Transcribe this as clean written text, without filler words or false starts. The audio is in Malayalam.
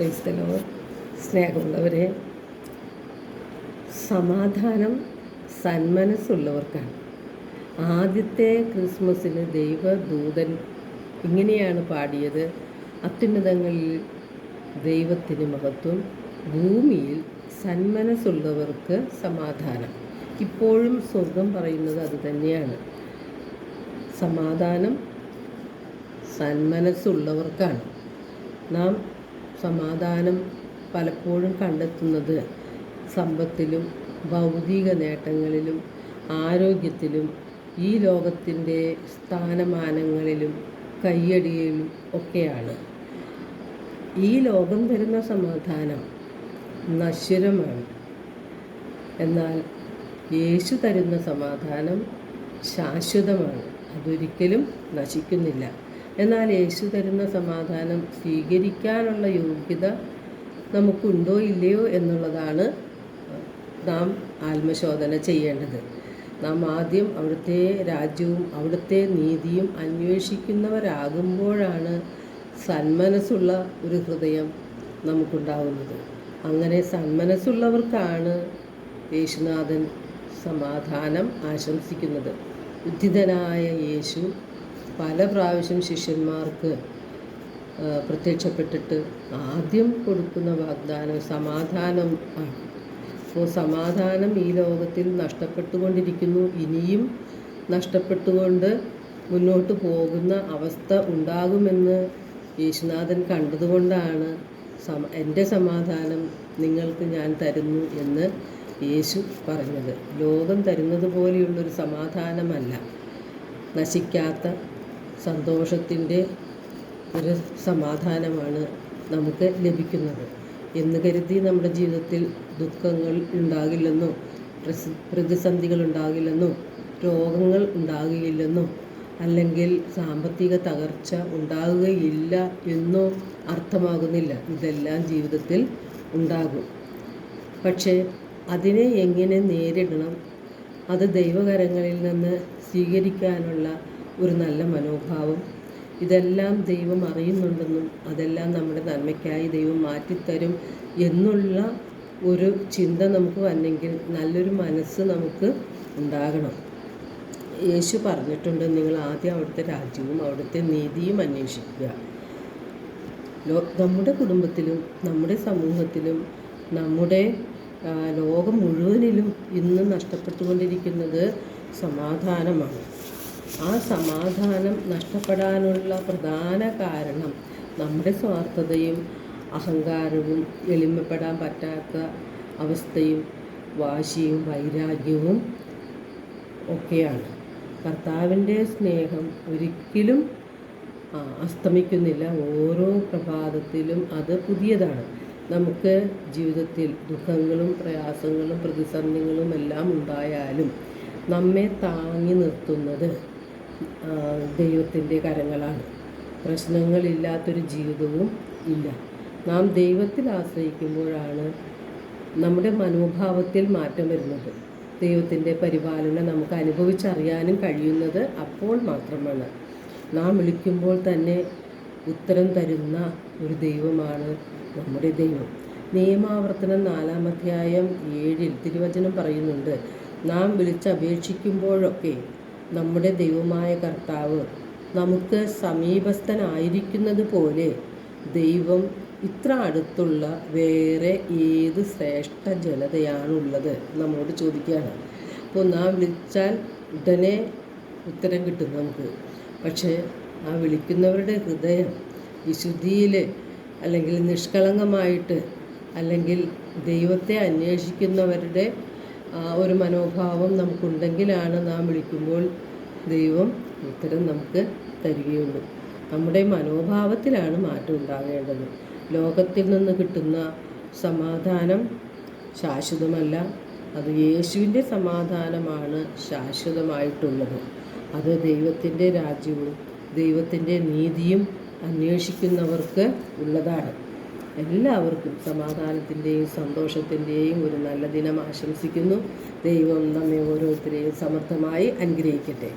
ക്രൈസ്തവ സ്നേഹമുള്ളവരെ, സമാധാനം സന്മനസ്സുള്ളവർക്കാണ്. ആദ്യത്തെ ക്രിസ്മസിന് ദൈവദൂതൻ ഇങ്ങനെയാണ് പാടിയത്: അത്യുന്നതങ്ങളിൽ ദൈവത്തിന് മഹത്വം, ഭൂമിയിൽ സന്മനസ്സുള്ളവർക്ക് സമാധാനം. ഇപ്പോഴും സ്വർഗം പറയുന്നത് അതുതന്നെയാണ്. സമാധാനം സന്മനസ്സുള്ളവർക്കാണ്. നാം സമാധാനം പലപ്പോഴും കണ്ടെത്തുന്നത് സമ്പത്തിലും ഭൗതിക നേട്ടങ്ങളിലും ആരോഗ്യത്തിലും ഈ ലോകത്തിൻ്റെ സ്ഥാനമാനങ്ങളിലും കയ്യടിയിലും ഒക്കെയാണ്. ഈ ലോകം തരുന്ന സമാധാനം നശ്വരമാണ്. എന്നാൽ യേശു തരുന്ന സമാധാനം ശാശ്വതമാണ്. അതൊരിക്കലും നശിക്കുന്നില്ല. എന്നാൽ യേശു തരുന്ന സമാധാനം സ്വീകരിക്കാനുള്ള യോഗ്യത നമുക്കുണ്ടോ ഇല്ലയോ എന്നുള്ളതാണ് നാം ആത്മശോധന ചെയ്യേണ്ടത്. നാം ആദ്യം അവിടുത്തെ രാജ്യവും അവിടുത്തെ നീതിയും അന്വേഷിക്കുന്നവരാകുമ്പോഴാണ് സന്മനസ്സുള്ള ഒരു ഹൃദയം നമുക്കുണ്ടാകുന്നത്. അങ്ങനെ സന്മനസ്സുള്ളവർക്കാണ് യേശുനാഥൻ സമാധാനം ആശംസിക്കുന്നത്. ഉദ്ധിതനായ യേശു പല പ്രാവശ്യം ശിഷ്യന്മാർക്ക് പ്രത്യക്ഷപ്പെട്ടിട്ട് ആദ്യം കൊടുക്കുന്ന വാഗ്ദാനം സമാധാനം ആണ്. അപ്പോൾ സമാധാനം ഈ ലോകത്തിൽ നഷ്ടപ്പെട്ടുകൊണ്ടിരിക്കുന്നു. ഇനിയും നഷ്ടപ്പെട്ടുകൊണ്ട് മുന്നോട്ട് പോകുന്ന അവസ്ഥ ഉണ്ടാകുമെന്ന് യേശുനാഥൻ കണ്ടതുകൊണ്ടാണ് എൻ്റെ സമാധാനം നിങ്ങൾക്ക് ഞാൻ തരുന്നു എന്ന് യേശു പറഞ്ഞത്. ലോകം തരുന്നത് പോലെയുള്ളൊരു സമാധാനമല്ല, നശിക്കാത്ത സന്തോഷത്തിൻ്റെ ഒരു സമാധാനമാണ് നമുക്ക് ലഭിക്കുന്നത്. എന്ന് കരുതി നമ്മുടെ ജീവിതത്തിൽ ദുഃഖങ്ങൾ ഉണ്ടാകില്ലെന്നോ പ്രതിസന്ധികൾ ഉണ്ടാകില്ലെന്നോ രോഗങ്ങൾ ഉണ്ടാകുകയില്ലെന്നോ അല്ലെങ്കിൽ സാമ്പത്തിക തകർച്ച ഉണ്ടാകുകയില്ല എന്നോ അർത്ഥമാകുന്നില്ല. ഇതെല്ലാം ജീവിതത്തിൽ ഉണ്ടാകും. പക്ഷേ അതിനെ എങ്ങനെ നേരിടണം, അത് ദൈവകരങ്ങളിൽ നിന്ന് സ്വീകരിക്കാനുള്ള ഒരു നല്ല മനോഭാവം, ഇതെല്ലാം ദൈവം അറിയുന്നുണ്ടെന്നും അതെല്ലാം നമ്മുടെ നന്മയ്ക്കായി ദൈവം മാറ്റിത്തരും എന്നുള്ള ഒരു ചിന്ത നമുക്ക് വന്നെങ്കിൽ നല്ലൊരു മനസ്സ് നമുക്ക് ഉണ്ടാകണം. യേശു പറഞ്ഞിട്ടുണ്ട്, നിങ്ങൾ ആദ്യം അവിടുത്തെ രാജ്യവും അവിടുത്തെ നീതിയും അന്വേഷിക്കുക. നമ്മുടെ കുടുംബത്തിലും നമ്മുടെ സമൂഹത്തിലും നമ്മുടെ ലോകം മുഴുവനിലും ഇന്ന് നഷ്ടപ്പെട്ടുകൊണ്ടിരിക്കുന്നത് സമാധാനമാണ്. ആ സമാധാനം നഷ്ടപ്പെടാനുള്ള പ്രധാന കാരണം നമ്മുടെ സ്വാർത്ഥതയും അഹങ്കാരവും എളിമപ്പെടാൻ പറ്റാത്ത അവസ്ഥയും വാശിയും വൈരാഗ്യവും ഒക്കെയാണ്. കർത്താവിൻ്റെ സ്നേഹം ഒരിക്കലും അസ്തമിക്കുന്നില്ല. ഓരോ പ്രഭാതത്തിലും അത് പുതിയതാണ്. നമുക്ക് ജീവിതത്തിൽ ദുഃഖങ്ങളും പ്രയാസങ്ങളും പ്രതിസന്ധികളും എല്ലാം ഉണ്ടായാലും നമ്മെ താങ്ങി നിർത്തുന്നത് ദൈവത്തിൻ്റെ കരങ്ങളാണ്. പ്രശ്നങ്ങളില്ലാത്തൊരു ജീവിതവും ഇല്ല. നാം ദൈവത്തിൽ ആശ്രയിക്കുമ്പോഴാണ് നമ്മുടെ മനോഭാവത്തിൽ മാറ്റം വരുന്നത്. ദൈവത്തിൻ്റെ പരിപാലന നമുക്ക് അനുഭവിച്ചറിയാനും കഴിയുന്നത് അപ്പോൾ മാത്രമാണ്. നാം വിളിക്കുമ്പോൾ തന്നെ ഉത്തരം തരുന്ന ഒരു ദൈവമാണ് നമ്മുടെ ദൈവം. നിയമാവർത്തനം 4-ാം അധ്യായം 7 തിരുവചനം പറയുന്നുണ്ട്, നാം വിളിച്ചപേക്ഷിക്കുമ്പോഴൊക്കെ നമ്മുടെ ദൈവമായ കർത്താവ് നമുക്ക് സമീപസ്ഥനായിരിക്കുന്നത് പോലെ ദൈവം ഇത്ര അടുത്തുള്ള വേറെ ഏത് ശ്രേഷ്ഠ ജനതയാണുള്ളത് നമ്മോട് ചോദിക്കുകയാണ്. അപ്പോൾ നാം വിളിച്ചാൽ ഉടനെ ഉത്തരം കിട്ടും നമുക്ക്. പക്ഷേ ആ വിളിക്കുന്നവരുടെ ഹൃദയം വിശുദ്ധിയിൽ അല്ലെങ്കിൽ നിഷ്കളങ്കമായിട്ട് അല്ലെങ്കിൽ ദൈവത്തെ അന്വേഷിക്കുന്നവരുടെ ഒരു മനോഭാവം നമുക്കുണ്ടെങ്കിലാണ് നാം വിളിക്കുമ്പോൾ ദൈവം ഉത്തരം നമുക്ക് തരികയുള്ളൂ. നമ്മുടെ മനോഭാവത്തിലാണ് മാറ്റം ഉണ്ടാകേണ്ടത്. ലോകത്തിൽ നിന്ന് കിട്ടുന്ന സമാധാനം ശാശ്വതമല്ല. അത് യേശുവിൻ്റെ സമാധാനമാണ് ശാശ്വതമായിട്ടുള്ളത്. അത് ദൈവത്തിൻ്റെ രാജ്യവും ദൈവത്തിൻ്റെ നീതിയും അന്വേഷിക്കുന്നവർക്ക് ഉള്ളതാണ്. എല്ലാവർക്കും സമാധാനത്തിൻ്റെയും സന്തോഷത്തിൻ്റെയും ഒരു നല്ല ദിനം ആശംസിക്കുന്നു. ദൈവം നമ്മെ ഓരോരുത്തരെയും സമർത്ഥമായി അനുഗ്രഹിക്കട്ടെ.